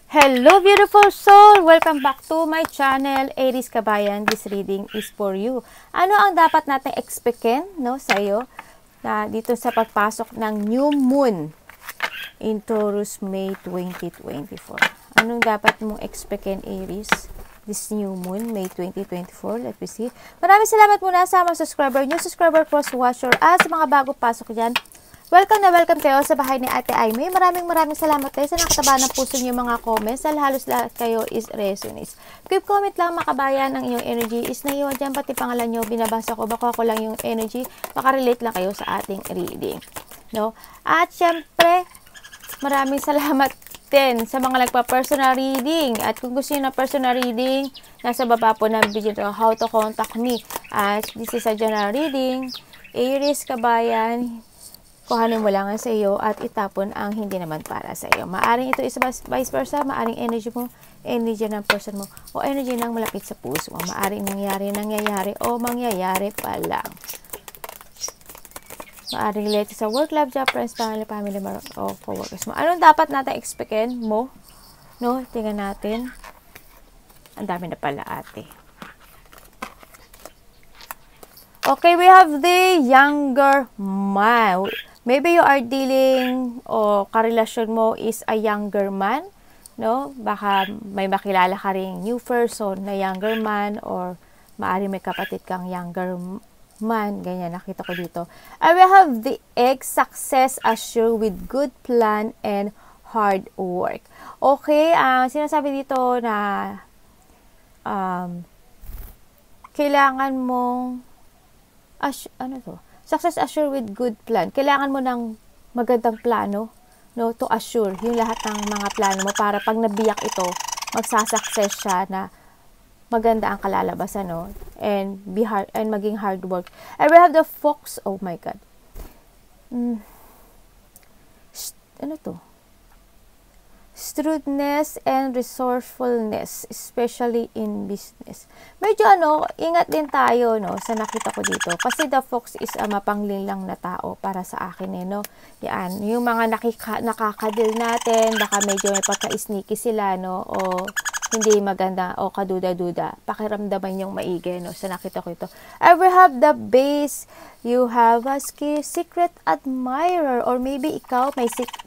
Hello beautiful soul! Welcome back to my channel, Aries Kabayan. This reading is for you. Ano ang dapat natin expectin, no, sa iyo na dito sa pagpasok ng new moon in Taurus May 2024? Anong dapat mong expectin, Aries? This new moon, May 2024. Let me see. Maraming salamat muna sa mga subscriber, new subscriber, cross watcher, at sa mga bago pasok dyan. Welcome na welcome kayo sa bahay ni Ate Aimee. Maraming salamat tayo sa nakataba ng puso niyo mga comments. Dahil halos lahat kayo is resonates. Quick comment lang makabayan ang iyong energy. Is na iwan dyan pati pangalan nyo. Binabasa ko. Baka ko lang yung energy. Makarelate lang kayo sa ating reading. No? At syempre, maraming salamat din sa mga nagpa-personal reading. At kung gusto nyo na personal reading, nasa baba po ng video to how to contact me. At this is a general reading. Aries Kabayan, kuhanin mo lang sa iyo at itapon ang hindi naman para sa iyo. Maaring ito is vice versa, maaring energy mo, energy ng person mo, o energy ng malapit sa puso mo. Maaring nangyayari, o mangyayari pa lang. Maaring related sa work, love, job, friends, family, o co-workers mo. Anong dapat natin expectin mo? No? Tingnan natin. Ang dami na pala, ate. Okay, we have the younger man. Maybe you are dealing o karelasyon mo is a younger man, no? Baka may makilala ka ring new person na younger man, or maaari may kapatid kang younger man. Ganyan, nakita ko dito. I will have the success assured with good plan and hard work. Okay, sinasabi dito na kailangan mong success assured with good plan. Kailangan mo ng magandang plano, no, to assure yung lahat ng mga plano mo para pag nabiyak ito, magsasucess siya na maganda ang kalalabasan, no, and maging hard work. I will have the fox. Oh my God. Ano to? Shrewdness and resourcefulness, especially in business. Medyo ingat din tayo, no, sa nakita ko dito. Kasi the fox is a mapanglinlang na tao para sa akin, no. Yan, yung mga nakakadil natin, baka medyo may pagka-sneaky sila, no, o hindi maganda, o kaduda-duda. Pakiramdaman yung maigi, no, sa nakita ko ito. I will have the base. You have a secret admirer, or maybe ikaw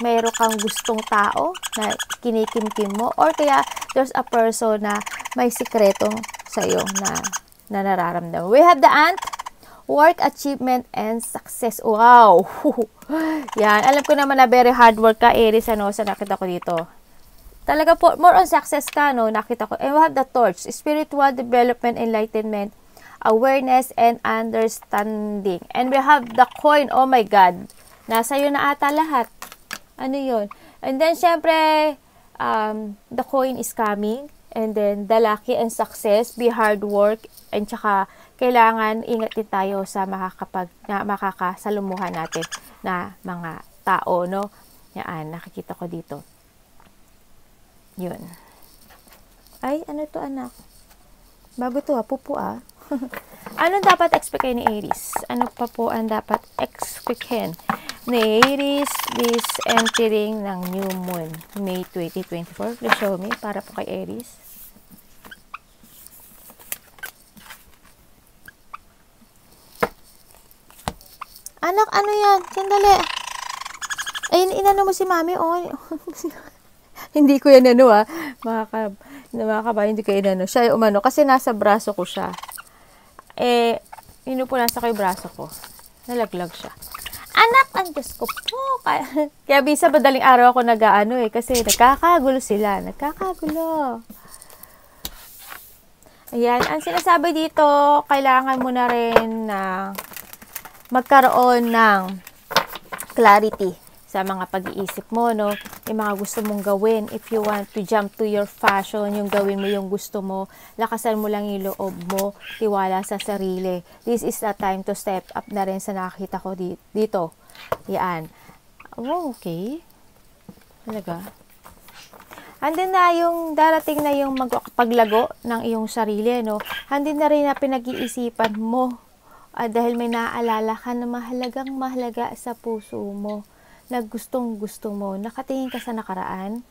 mayroon kang gustong tao na kinikimkim mo, or kaya there's a person na may sikretong sa'yo na nararamdaman. We have the ant, work, achievement, and success. Wow! Yan, alam ko naman na very hard work ka, Aries, sa nakita ko dito. Talaga po, more on success ka, no, nakita ko. And we have the torch, spiritual development, enlightenment, awareness, and understanding. And we have the coin. Oh my God. Nasa iyo na ata lahat. Ano yun? And then, syempre, the coin is coming. And then, the lucky and success, be hard work. And tsaka, kailangan ingat din tayo sa makakasalumuhan natin na mga tao, no? Yan, nakikita ko dito. Yun. Ay, ano to, anak? Bago to, pupo, Anong dapat expectin ni Aries? Ano pa po ang dapat expectin ni Aries this entering ng new moon, May 2024? Please show me, para po kay Aries. Anak, ano yan? Sandali. Ay, inano mo si mami, Hindi ko yan mga kabayan, hindi ko inano. Siya yung umano, kasi nasa braso ko siya. Nasa ko yung braso ko. Nalaglag siya. Anak, ang Diyos ko po. Kaya bisa madaling araw ako kasi nagkakagulo sila. Nagkakagulo. Ayan, ang sinasabi dito, kailangan mo na rin na magkaroon ng clarity sa mga pag-iisip mo, no? Yung mga gusto mong gawin. If you want to jump to your fashion, yung gawin mo yung gusto mo, lakasan mo lang yung loob mo, tiwala sa sarili. This is the time to step up na rin sa nakakita ko dito. Yan. Oh, okay. Talaga. Andin na yung darating na yung magpaglago ng iyong sarili, no? Andin na rin na pinag-iisipan mo. Dahil may naaalala ka na mahalaga sa puso mo, na gustong-gusto mo, nakatingin ka sa nakaraan,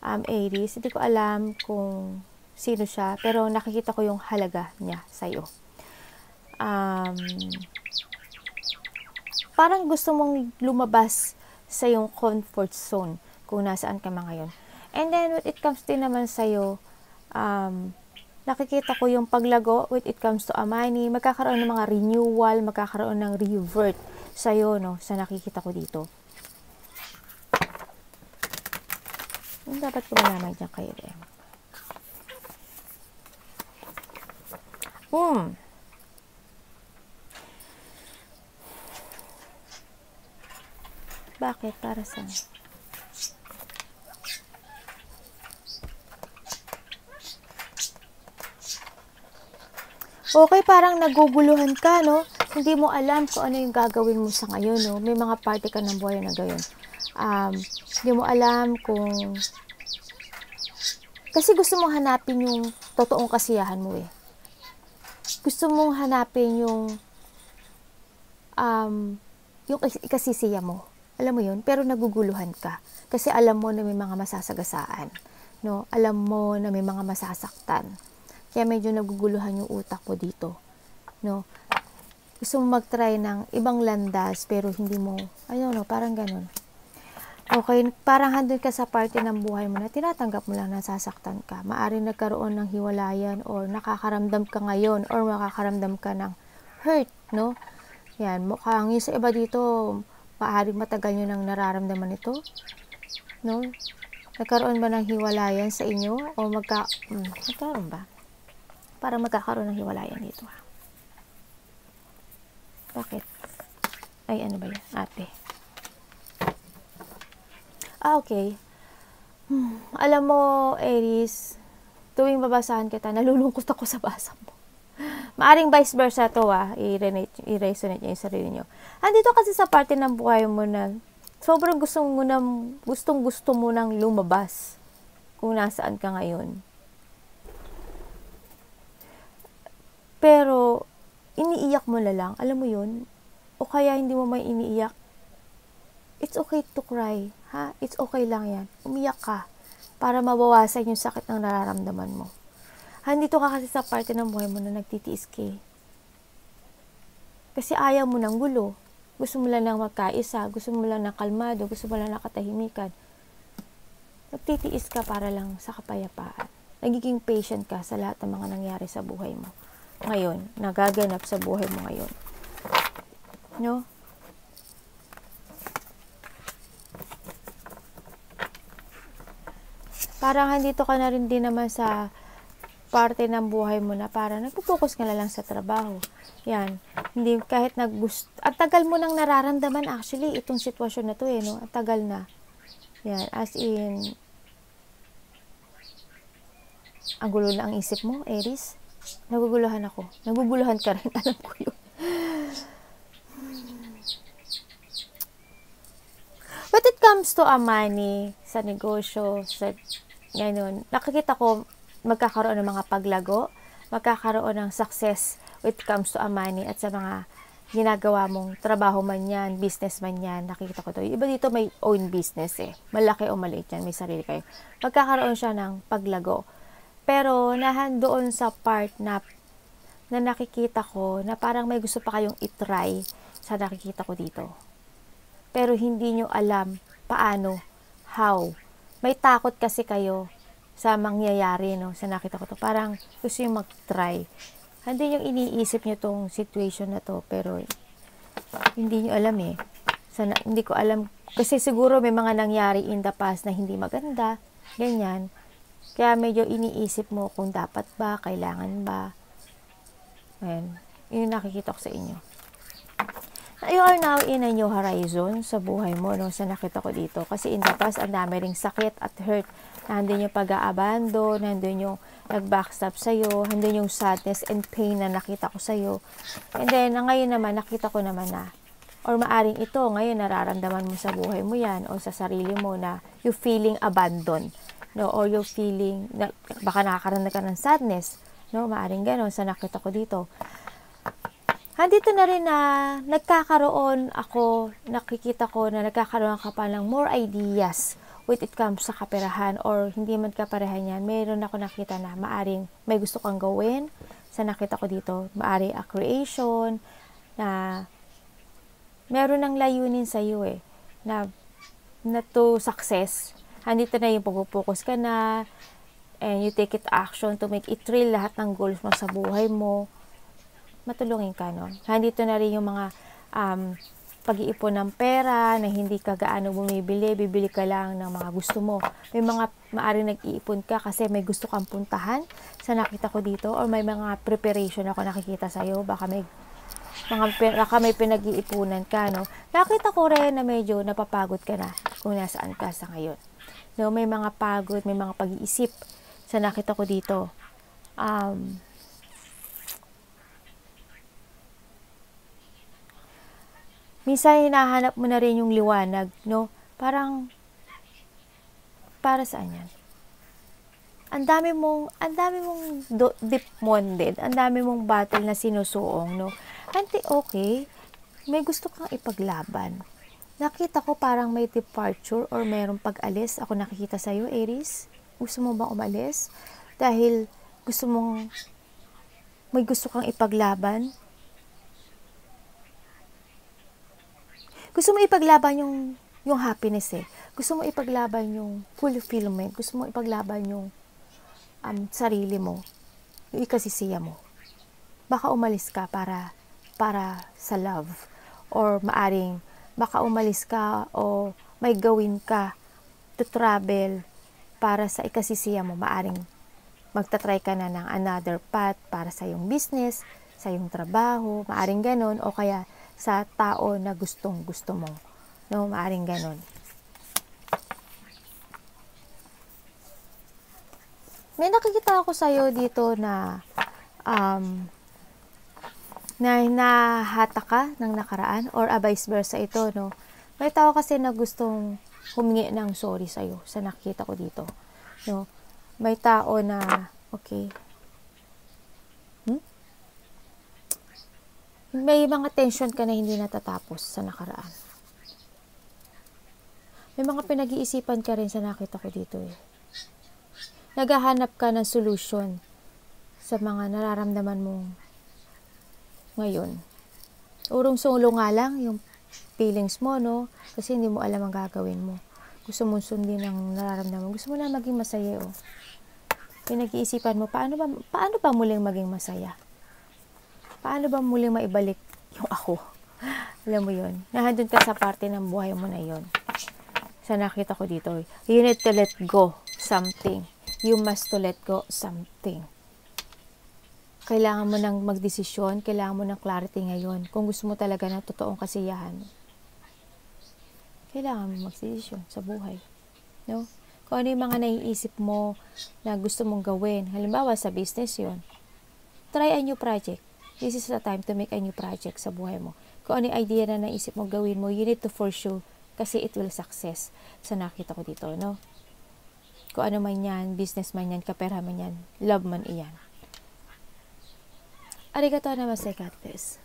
Aries. Hindi ko alam kung sino siya, pero nakikita ko yung halaga niya sa'yo. Parang gusto mong lumabas sa yung comfort zone kung nasaan ka ngayon. And then, when it comes din naman sa'yo, nakikita ko yung paglago when it comes to money, magkakaroon ng mga renewal, magkakaroon ng revert sa'yo, no, sa nakikita ko dito. Yung dapat ko malaman dyan kayo rin. Bakit? Para saan? Okay, parang naguguluhan ka, no? Hindi mo alam kung ano yung gagawin mo sa ngayon, no? May mga parte ka ng buhay na gayon. Hindi mo alam kung... Kasi gusto mong hanapin yung totoong kasiyahan mo, eh. Gusto mong hanapin yung ikasisiya mo. Alam mo yun? Pero naguguluhan ka. Kasi alam mo na may mga masasagasaan. No? Alam mo na may mga masasaktan. Kaya medyo naguguluhan yung utak mo dito. No? Gusto mo mag-try ng ibang landas, pero hindi mo, parang ganun. Okay, parang handun ka sa parte ng buhay mo na tinatanggap mo lang na nasasaktan ka. Maaring nagkaroon ng hiwalayan or nakakaramdam ka ngayon or makakaramdam ka ng hurt, no? Yan, mukhang yung sa iba dito, maaring matagal nyo nang nararamdaman ito, no? Nagkaroon ba ng hiwalayan sa inyo? O nagkaroon ba? Parang magkakaroon ng hiwalayan dito. Bakit? Ay, ano ba yan? Ate. Okay. Alam mo, Aries, tuwing babasahan kita, nalulungkot ako sa basa mo. Maaring vice versa to, i-resonate niya yung sarili niyo. Andito kasi sa parte ng buhay mo na sobrang gustong gusto mo nang lumabas kung nasaan ka ngayon. Pero, iniiyak mo na lang. Alam mo yun? O kaya hindi mo may iniiyak. It's okay to cry. Ha? It's okay lang yan. Umiyak ka para mabawasan yung sakit ng nararamdaman mo. Andito ka kasi sa parte ng buhay mo na nagtitiis ka. Kasi ayaw mo ng gulo. Gusto mo lang ng magkaisa. Gusto mo lang ng kalmado. Gusto mo lang ng katahimikan. Nagtitiis ka para lang sa kapayapaan. Nagiging patient ka sa lahat ng mga nangyari sa buhay mo. Ngayon, nagaganap sa buhay mo ngayon. No? Parang andito ka na rin din naman sa parte ng buhay mo na parang nagpo-focus ka na lang sa trabaho. Yan. Hindi, kahit ang tagal mo nang nararamdaman actually itong sitwasyon na to, no? Ang tagal na. Yan. As in, ang gulo na ang isip mo, Aries. Naguguluhan ako. Naguguluhan ka rin. Alam ko yun. But it comes to money, sa negosyo, sa ganun, nakikita ko magkakaroon ng mga paglago, magkakaroon ng success when it comes to money at sa mga ginagawa mong trabaho man yan, business man yan, nakikita ko to. Iba dito may own business malaki o maliit yan, may sarili kayo. Magkakaroon siya ng paglago. Pero doon sa part na nakikita ko na parang may gusto pa kayong itry sa nakikita ko dito. Pero hindi nyo alam paano, how. May takot kasi kayo sa mangyayari, no? Sa nakita ko to. Parang gusto nyo mag-try. Hindi nyo iniisip nyo tong situation na to, pero hindi nyo alam hindi ko alam. Kasi siguro may mga nangyari in the past na hindi maganda, ganyan. Kaya medyo iniisip mo kung dapat ba, kailangan ba. Ayan. Yun nakikita ko sa inyo. You are now in a new horizon sa buhay mo, no? Sa nakita ko dito. Kasi in the past, ang dami ring sakit at hurt. Nandun yung pag-aabandon, nandun yung nag-backstab sa'yo, nandun yung sadness and pain na nakita ko sa'yo. And then, ngayon naman, nakita ko naman na, or maaring ito, ngayon nararamdaman mo sa buhay mo yan, o sa sarili mo na you feeling abandoned, no? Or you feeling, baka nakakaroon ka ng sadness, no? Maaring gano'n sa nakita ko dito. Andito na rin na nakikita ko na nagkakaroon ka pa ng more ideas when it comes sa kaperahan or hindi man kaperahan yan, mayroon ako nakita na maaring may gusto kang gawin. Sa nakita ko dito, maaring a creation na meron ng layunin sa iyo na to success. Andito na yung pag-focus ka na and you take it action to make it real lahat ng goals mo sa buhay mo. Matulungin ka nun. Andito na rin yung mga pag-iipon ng pera na hindi ka gaano bibili ka lang ng mga gusto mo. May mga maaring nag-iipon ka kasi may gusto kang puntahan sa nakita ko dito or may mga preparation ako nakikita sa'yo. Baka may pinag-iipunan ka, no? Nakita ko rin na medyo napapagod ka na kung nasaan ka sa ngayon. No, may mga pagod, may mga pag-iisip sa nakita ko dito. Minsan hinahanap mo na rin yung liwanag, no? Parang, para saan yan? Ang dami mong deep-monded, ang dami mong battle na sinusuong, no? Okay, may gusto kang ipaglaban. Nakita ko parang may departure or mayroong pag-alis. Ako nakikita sa'yo, Aries. Gusto mo bang umalis? Dahil may gusto kang ipaglaban. Gusto mo ipaglaban yung happiness Gusto mo ipaglaban yung fulfillment. Gusto mo ipaglaban yung sarili mo. Yung ikasisiya mo. Baka umalis ka para sa love. Or maaring baka umalis ka o may gawin ka to travel para sa ikasisiya mo. Maaring magta-try ka na ng another path para sa iyong business, sa iyong trabaho. Maaring ganon o kaya sa tao na gustong gusto mo. No, maaring ganon. May nakikita ako sa'yo dito na nahata ka ng nakaraan or vice versa ito, no? May tao kasi na gustong humingi ng sorry sa'yo sa nakikita ko dito. No? May tao na, okay, may mga tension ka na hindi natatapos sa nakaraan. May mga pinag-iisipan ka rin sa nakita ko dito Naghahanap ka ng solution sa mga nararamdaman mong ngayon. Urong-sulo nga lang yung feelings mo, no? Kasi hindi mo alam ang gagawin mo. Gusto mong sundin ang nararamdaman. Gusto mo na maging masaya, Pinag-iisipan mo, paano ba muling maging masaya? Paano ba muling maibalik yung ako? Alam mo yun. Nahandun ka sa parte ng buhay mo na yun. Sa nakita ko dito, you need to let go something. You must to let go something. Kailangan mo nang magdesisyon, kailangan mo ng clarity ngayon. Kung gusto mo talaga ng totoong kasiyahan, kailangan mo magdesisyon sa buhay. No? Kung ano yung mga naiisip mo na gusto mong gawin, halimbawa sa business yon, try a new project. This is the time to make a new project sa buhay mo. Kung ano yung idea na naisip mo gawin mo, you need to pursue kasi it will success. Sa nakita ko dito, no? Kung ano man yan, business man yan, kapera man yan, love man iyan. Arigatou namasai, God bless.